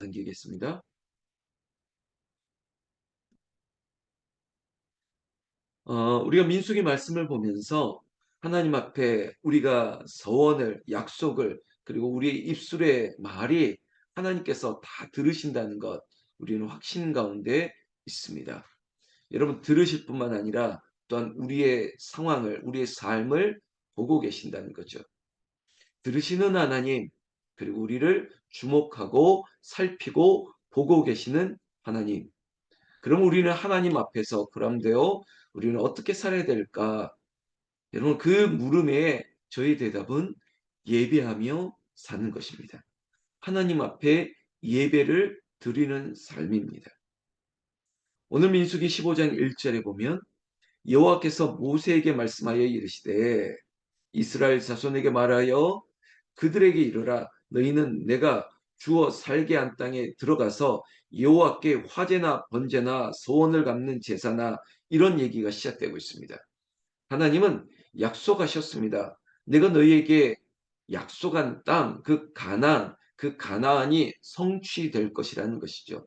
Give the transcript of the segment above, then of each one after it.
남기겠습니다. 우리가 민수기 말씀을 보면서 하나님 앞에 우리가 서원을, 약속을, 그리고 우리의 입술의 말이 하나님께서 다 들으신다는 것, 우리는 확신 가운데 있습니다. 여러분, 들으실 뿐만 아니라 또한 우리의 상황을, 우리의 삶을 보고 계신다는 거죠. 들으시는 하나님, 그리고 우리를 주목하고 살피고 보고 계시는 하나님. 그럼 우리는 하나님 앞에서 그람되어 우리는 어떻게 살아야 될까? 여러분, 그 물음에 저희 대답은 예배하며 사는 것입니다. 하나님 앞에 예배를 드리는 삶입니다. 오늘 민수기 15장 1절에 보면 여호와께서 모세에게 말씀하여 이르시되 이스라엘 자손에게 말하여 그들에게 이르라 너희는 내가 주어 살게 한 땅에 들어가서 여호와께 화제나 번제나 소원을 갚는 제사나 이런 얘기가 시작되고 있습니다. 하나님은 약속하셨습니다. 내가 너희에게 약속한 땅, 그 가나안이 성취될 것이라는 것이죠.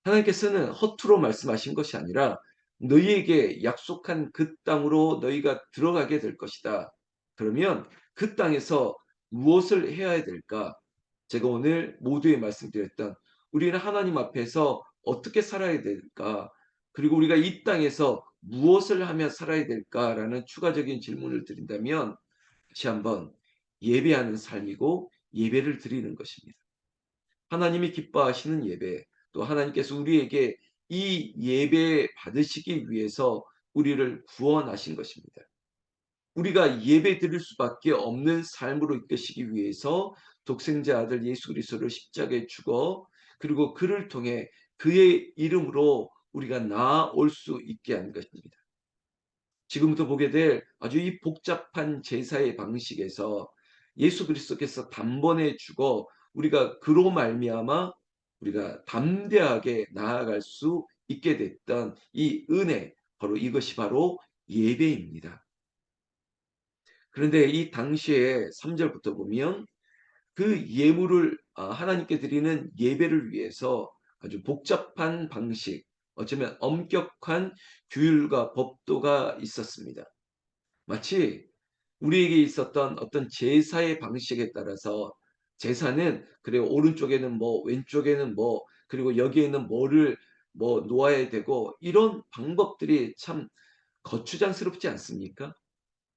하나님께서는 허투루 말씀하신 것이 아니라 너희에게 약속한 그 땅으로 너희가 들어가게 될 것이다. 그러면 그 땅에서 무엇을 해야 될까? 제가 오늘 모두에 말씀드렸던 우리는 하나님 앞에서 어떻게 살아야 될까? 그리고 우리가 이 땅에서 무엇을 하며 살아야 될까라는 추가적인 질문을 드린다면 다시 한번 예배하는 삶이고 예배를 드리는 것입니다. 하나님이 기뻐하시는 예배, 또 하나님께서 우리에게 이 예배 받으시기 위해서 우리를 구원하신 것입니다. 우리가 예배 드릴 수밖에 없는 삶으로 이끄시기 위해서 독생자 아들 예수 그리스도를 십자가에 죽어 그리고 그를 통해 그의 이름으로 우리가 나아올 수 있게 한 것입니다. 지금부터 보게 될 아주 이 복잡한 제사의 방식에서 예수 그리스도께서 단번에 죽어 우리가 그로 말미암아 우리가 담대하게 나아갈 수 있게 됐던 이 은혜, 바로 이것이 바로 예배입니다. 그런데 이 당시에 3절부터 보면 그 예물을 하나님께 드리는 예배를 위해서 아주 복잡한 방식, 어쩌면 엄격한 규율과 법도가 있었습니다. 마치 우리에게 있었던 어떤 제사의 방식에 따라서 제사는 그래 오른쪽에는 뭐 왼쪽에는 뭐 그리고 여기에는 뭐를 뭐 놓아야 되고 이런 방법들이 참 거추장스럽지 않습니까?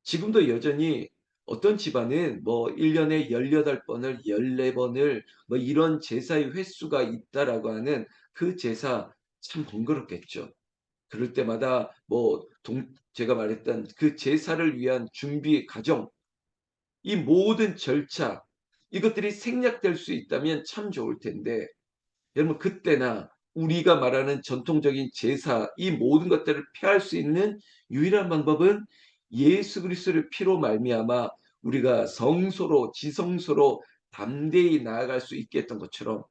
지금도 여전히 어떤 집안은 뭐 1년에 18번을 14번을 뭐 이런 제사의 횟수가 있다라고 하는 그 제사 참 번거롭겠죠. 그럴 때마다 뭐 제가 말했던 그 제사를 위한 준비 과정, 이 모든 절차, 이것들이 생략될 수 있다면 참 좋을 텐데 여러분 그때나 우리가 말하는 전통적인 제사 이 모든 것들을 피할 수 있는 유일한 방법은 예수 그리스도의 피로 말미암아 우리가 성소로 지성소로 담대히 나아갈 수 있게 했던 것처럼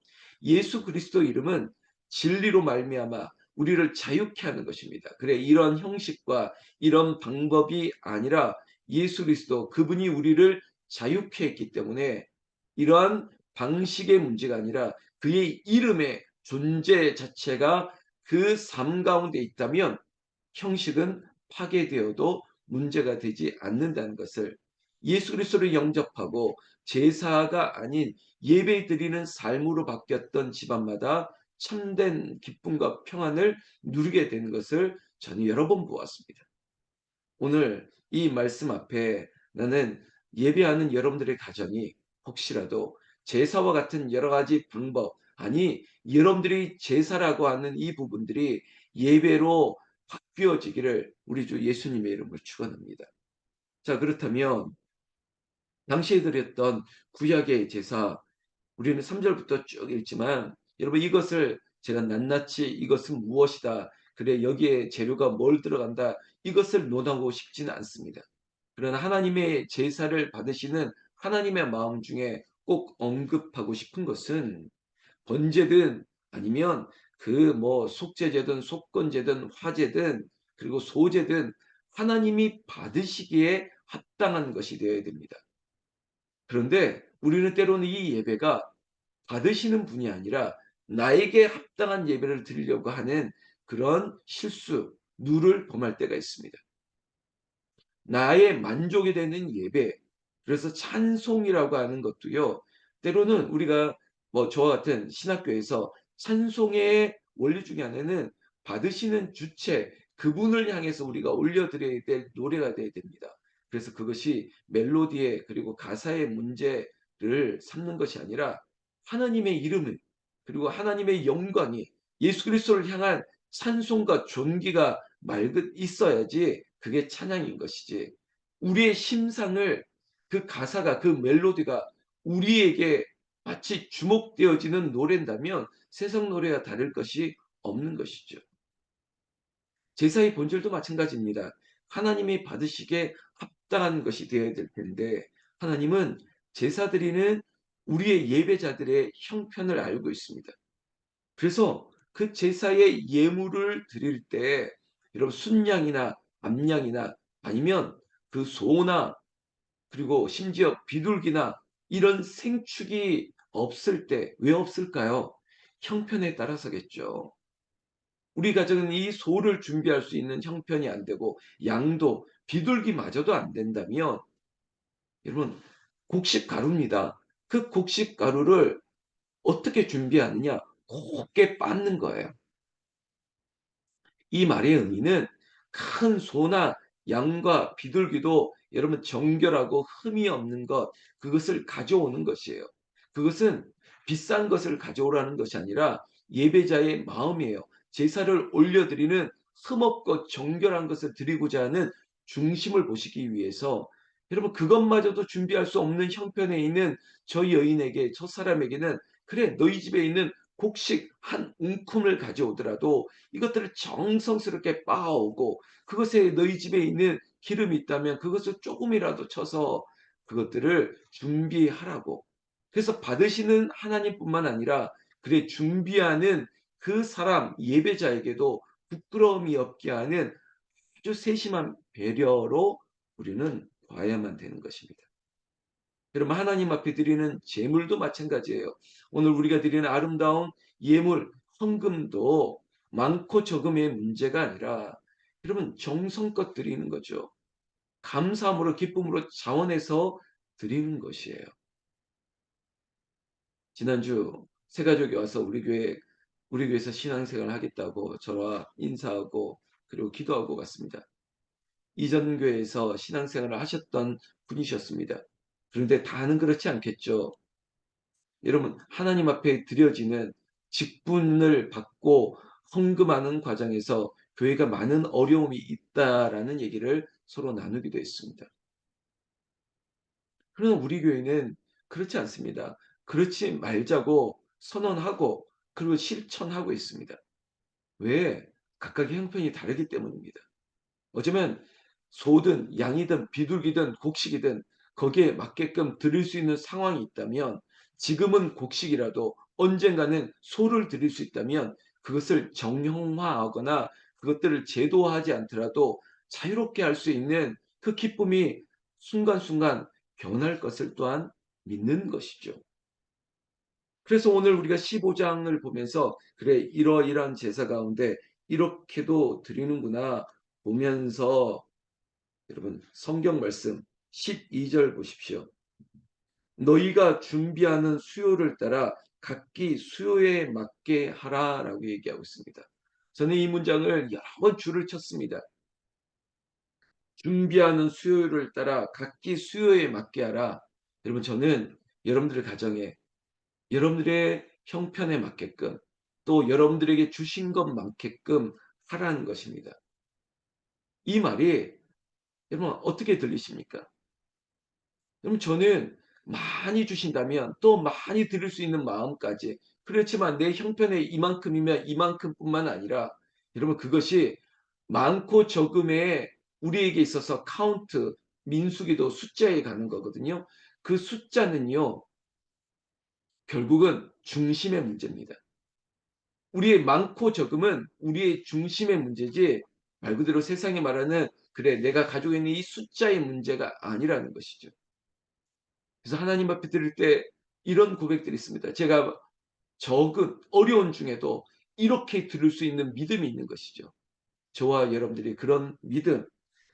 예수 그리스도 이름은 진리로 말미암아 우리를 자유케 하는 것입니다. 그래 이런 형식과 이런 방법이 아니라 예수 그리스도 그분이 우리를 자유케 했기 때문에 이러한 방식의 문제가 아니라 그의 이름의 존재 자체가 그 삶 가운데 있다면 형식은 파괴되어도 문제가 되지 않는다는 것을 예수 그리스도를 영접하고 제사가 아닌 예배 드리는 삶으로 바뀌었던 집안마다 참된 기쁨과 평안을 누리게 되는 것을 저는 여러 번 보았습니다. 오늘 이 말씀 앞에 나는 예배하는 여러분들의 가정이 혹시라도 제사와 같은 여러 가지 방법, 아니 여러분들이 제사라고 하는 이 부분들이 예배로 바뀌어지기를 우리 주 예수님의 이름으로 축원합니다. 자, 그렇다면 당시에 드렸던 구약의 제사, 우리는 3절부터 쭉 읽지만 여러분 이것을 제가 낱낱이 이것은 무엇이다, 그래 여기에 재료가 뭘 들어간다, 이것을 논하고 싶지는 않습니다. 그러나 하나님의 제사를 받으시는 하나님의 마음 중에 꼭 언급하고 싶은 것은 번제든 아니면 그 뭐 속죄제든 속건제든 화제든 그리고 소제든 하나님이 받으시기에 합당한 것이 되어야 됩니다. 그런데 우리는 때로는 이 예배가 받으시는 분이 아니라 나에게 합당한 예배를 드리려고 하는 그런 실수, 누를 범할 때가 있습니다. 나의 만족이 되는 예배, 그래서 찬송이라고 하는 것도요. 때로는 우리가 뭐 저와 같은 신학교에서 찬송의 원리 중에 하나는 받으시는 주체, 그분을 향해서 우리가 올려 드려야 될 노래가 돼야 됩니다. 그래서 그것이 멜로디의 그리고 가사의 문제를 삼는 것이 아니라 하나님의 이름을, 그리고 하나님의 영광이, 예수 그리스도를 향한 찬송과 존귀가 맑은 있어야지 그게 찬양인 것이지. 우리의 심상을, 그 가사가, 그 멜로디가 우리에게 마치 주목되어지는 노래인다면 세상 노래와 다를 것이 없는 것이죠. 제사의 본질도 마찬가지입니다. 하나님이 받으시기에 합당한 것이 되어야 될 텐데 하나님은 제사 드리는 우리의 예배자들의 형편을 알고 있습니다. 그래서 그 제사의 예물을 드릴 때 여러분 순양이나 암양이나 아니면 그 소나 그리고 심지어 비둘기나 이런 생축이 없을 때 왜 없을까요? 형편에 따라서겠죠. 우리 가정은 이 소를 준비할 수 있는 형편이 안 되고 양도 비둘기마저도 안 된다면 여러분 곡식 가루입니다. 그 곡식 가루를 어떻게 준비하느냐? 곱게 빻는 거예요. 이 말의 의미는 큰 소나 양과 비둘기도 여러분 정결하고 흠이 없는 것, 그것을 가져오는 것이에요. 그것은 비싼 것을 가져오라는 것이 아니라 예배자의 마음이에요. 제사를 올려드리는 흠없고 정결한 것을 드리고자 하는 중심을 보시기 위해서 여러분 그것마저도 준비할 수 없는 형편에 있는 저 여인에게, 저 사람에게는 그래 너희 집에 있는 곡식 한 움큼을 가져오더라도 이것들을 정성스럽게 빻아오고 그것에 너희 집에 있는 기름이 있다면 그것을 조금이라도 쳐서 그것들을 준비하라고. 그래서 받으시는 하나님뿐만 아니라 그래 준비하는 그 사람 예배자에게도 부끄러움이 없게 하는 아주 세심한 배려로 우리는 봐야만 되는 것입니다. 여러분 하나님 앞에 드리는 제물도 마찬가지예요. 오늘 우리가 드리는 아름다운 예물, 헌금도 많고 적음의 문제가 아니라 여러분 정성껏 드리는 거죠. 감사함으로 기쁨으로 자원해서 드리는 것이에요. 지난주 새가족이 와서 우리 교회에서 신앙생활을 하겠다고 저와 인사하고 그리고 기도하고 갔습니다. 이전 교회에서 신앙생활을 하셨던 분이셨습니다. 그런데 다는 그렇지 않겠죠. 여러분 하나님 앞에 드려지는 직분을 받고 헌금하는 과정에서 교회가 많은 어려움이 있다라는 얘기를 서로 나누기도 했습니다. 그러나 우리 교회는 그렇지 않습니다. 그렇지 말자고 선언하고 그리고 실천하고 있습니다. 왜? 각각의 형편이 다르기 때문입니다. 어쩌면 소든 양이든 비둘기든 곡식이든 거기에 맞게끔 드릴 수 있는 상황이 있다면 지금은 곡식이라도 언젠가는 소를 드릴 수 있다면 그것을 정형화하거나 그것들을 제도화하지 않더라도 자유롭게 할 수 있는 그 기쁨이 순간순간 변할 것을 또한 믿는 것이죠. 그래서 오늘 우리가 15장을 보면서 그래 이러이러한 제사 가운데 이렇게도 드리는구나 보면서 여러분 성경 말씀 12절 보십시오. 너희가 준비하는 수요를 따라 각기 수요에 맞게 하라라고 얘기하고 있습니다. 저는 이 문장을 여러 번 줄을 쳤습니다. 준비하는 수요를 따라 각기 수요에 맞게 하라. 여러분 저는 여러분들의 가정에 여러분들의 형편에 맞게끔 또 여러분들에게 주신 것만큼 하라는 것입니다. 이 말이 여러분 어떻게 들리십니까? 그럼 저는 많이 주신다면 또 많이 드릴 수 있는 마음까지 그렇지만 내 형편에 이만큼이면 이만큼뿐만 아니라 여러분 그것이 많고 적음에 우리에게 있어서 카운트 민수기도 숫자에 가는 거거든요. 그 숫자는요 결국은 중심의 문제입니다. 우리의 많고 적음은 우리의 중심의 문제지 말 그대로 세상이 말하는 그래 내가 가지고 있는 이 숫자의 문제가 아니라는 것이죠. 그래서 하나님 앞에 드릴 때 이런 고백들이 있습니다. 제가 적은 어려운 중에도 이렇게 들을 수 있는 믿음이 있는 것이죠. 저와 여러분들이 그런 믿음,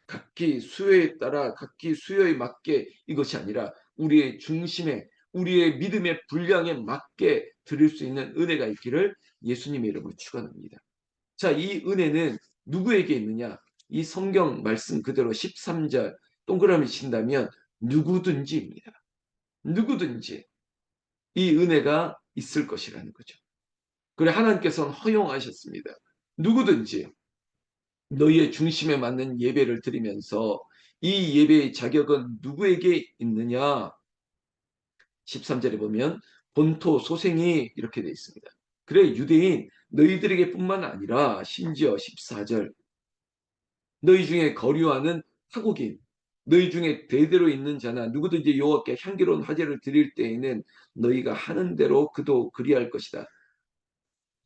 각기 수요에 따라 각기 수요에 맞게 이것이 아니라 우리의 중심에 우리의 믿음의 분량에 맞게 드릴 수 있는 은혜가 있기를 예수님의 이름으로 축원합니다. 자, 이 은혜는 누구에게 있느냐? 이 성경 말씀 그대로 13절 동그라미 친다면 누구든지입니다. 누구든지 이 은혜가 있을 것이라는 거죠. 그래 하나님께서는 허용하셨습니다. 누구든지 너희의 중심에 맞는 예배를 드리면서 이 예배의 자격은 누구에게 있느냐? 13절에 보면 본토 소생이 이렇게 되어 있습니다. 그래 유대인 너희들에게 뿐만 아니라 심지어 14절 너희 중에 거류하는 타국인 너희 중에 대대로 있는 자나 누구든지 여호와께 향기로운 화제를 드릴 때에는 너희가 하는 대로 그도 그리할 것이다.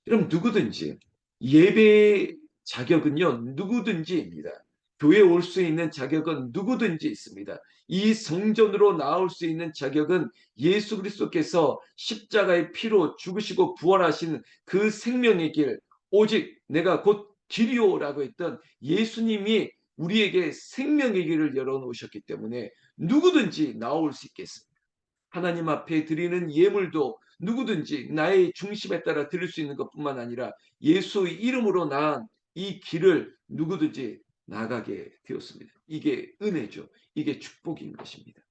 그럼 누구든지 예배의 자격은요 누구든지입니다. 교회에 올 수 있는 자격은 누구든지 있습니다. 이 성전으로 나올 수 있는 자격은 예수 그리스도께서 십자가의 피로 죽으시고 부활하신 그 생명의 길 오직 내가 곧 길이오라고 했던 예수님이 우리에게 생명의 길을 열어놓으셨기 때문에 누구든지 나올 수 있겠습니다. 하나님 앞에 드리는 예물도 누구든지 나의 중심에 따라 드릴 수 있는 것뿐만 아니라 예수의 이름으로 나은 이 길을 누구든지 나가게 되었습니다. 이게 은혜죠. 이게 축복인 것입니다.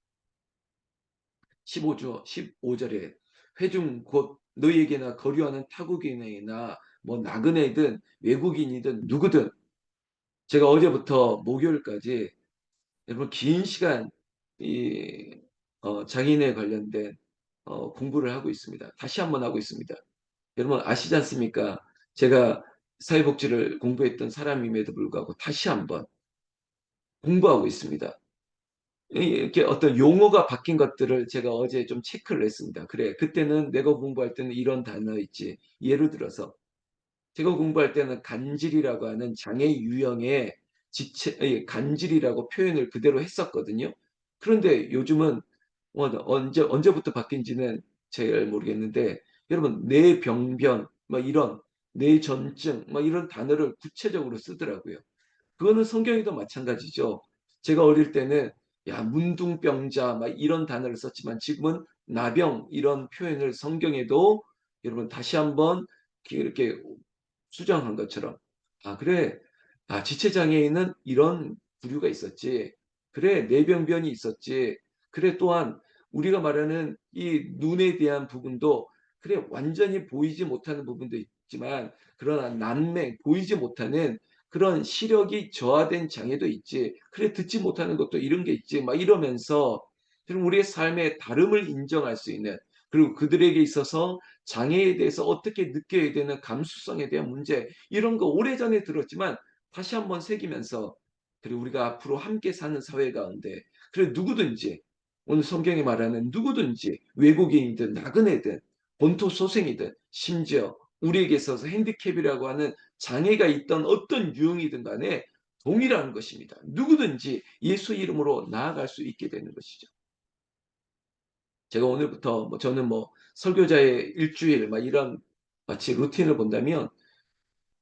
15절에 회중 곧 너희에게나 거류하는 타국인이나 뭐 나그네든 외국인이든 누구든 제가 어제부터 목요일까지 여러분 긴 시간 이 장애인에 관련된 공부를 하고 있습니다. 다시 한번 하고 있습니다. 여러분 아시지 않습니까? 제가 사회복지를 공부했던 사람임에도 불구하고 다시 한번 공부하고 있습니다. 이렇게 어떤 용어가 바뀐 것들을 제가 어제 좀 체크를 했습니다. 그래, 그때는 내가 공부할 때는 이런 단어 있지. 예를 들어서 제가 공부할 때는 간질이라고 하는 장애 유형의 간질이라고 표현을 그대로 했었거든요. 그런데 요즘은 언제부터 바뀐지는 잘 모르겠는데 여러분 뇌병변 막 이런 뇌전증 막 이런 단어를 구체적으로 쓰더라고요. 그거는 성경에도 마찬가지죠. 제가 어릴 때는 야 문둥병자 막 이런 단어를 썼지만 지금은 나병 이런 표현을 성경에도 여러분 다시 한번 이렇게 수정한 것처럼 아 그래 지체장애인은 이런 부류가 있었지 그래 뇌병변이 있었지 그래 또한 우리가 말하는 이 눈에 대한 부분도 그래 완전히 보이지 못하는 부분도 있지만 그러나 난맹 보이지 못하는 그런 시력이 저하된 장애도 있지 그래 듣지 못하는 것도 이런 게 있지 막 이러면서 그럼 우리의 삶의 다름을 인정할 수 있는 그리고 그들에게 있어서 장애에 대해서 어떻게 느껴야 되는 감수성에 대한 문제 이런 거 오래전에 들었지만 다시 한번 새기면서 그리고 우리가 앞으로 함께 사는 사회 가운데 그래 누구든지 오늘 성경이 말하는 누구든지 외국인이든 나그네든 본토 소생이든 심지어 우리에게 있어서 핸디캡이라고 하는 장애가 있던 어떤 유형이든 간에 동일한 것입니다. 누구든지 예수 이름으로 나아갈 수 있게 되는 것이죠. 제가 오늘부터 저는 설교자의 일주일 막 이런 마치 루틴을 본다면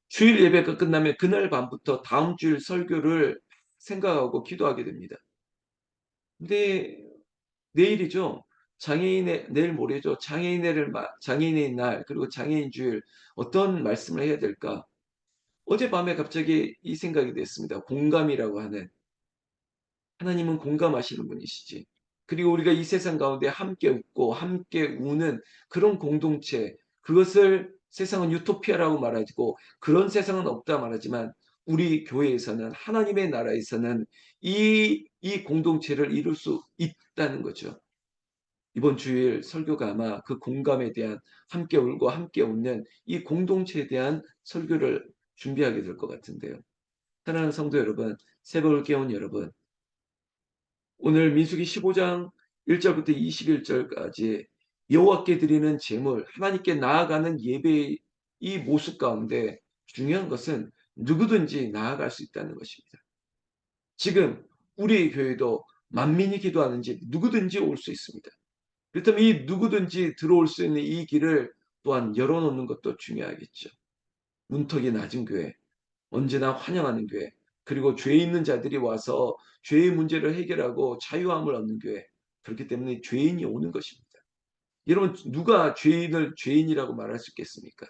주일 예배가 끝나면 그날 밤부터 다음 주일 설교를 생각하고 기도하게 됩니다. 근데 내일이죠. 내일 모레죠. 장애인의 날 그리고 장애인 주일 어떤 말씀을 해야 될까? 어젯밤에 갑자기 이 생각이 됐습니다. 공감이라고 하는 하나님은 공감하시는 분이시지. 그리고 우리가 이 세상 가운데 함께 웃고 함께 우는 그런 공동체, 그것을 세상은 유토피아라고 말하고 그런 세상은 없다 말하지만 우리 교회에서는 하나님의 나라에서는 이 공동체를 이룰 수 있다는 거죠. 이번 주일 설교가 아마 그 공감에 대한 함께 울고 함께 웃는 이 공동체에 대한 설교를 준비하게 될 것 같은데요. 사랑하는 성도 여러분, 새벽을 깨운 여러분, 오늘 민수기 15장 1절부터 21절까지 여호와께 드리는 제물, 하나님께 나아가는 예배의 이 모습 가운데 중요한 것은 누구든지 나아갈 수 있다는 것입니다. 지금 우리 교회도 만민이 기도하는 집 누구든지 올 수 있습니다. 그렇다면 이 누구든지 들어올 수 있는 이 길을 또한 열어 놓는 것도 중요하겠죠. 문턱이 낮은 교회, 언제나 환영하는 교회, 그리고 죄 있는 자들이 와서 죄의 문제를 해결하고 자유함을 얻는 교회. 그렇기 때문에 죄인이 오는 것입니다. 여러분, 누가 죄인을 죄인이라고 말할 수 있겠습니까?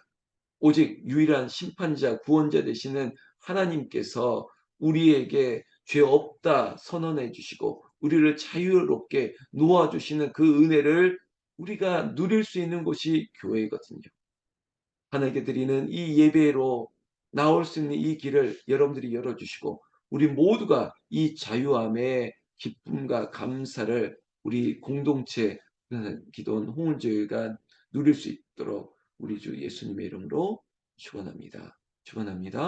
오직 유일한 심판자, 구원자 되시는 하나님께서 우리에게 죄 없다 선언해 주시고 우리를 자유롭게 놓아 주시는 그 은혜를 우리가 누릴 수 있는 곳이 교회거든요. 하나님께 드리는 이 예배로 나올 수 있는 이 길을 여러분들이 열어 주시고 우리 모두가 이 자유함의 기쁨과 감사를 우리 공동체 기도원 홍은교회가 누릴 수 있도록 우리 주 예수님의 이름으로 축원합니다. 축원합니다.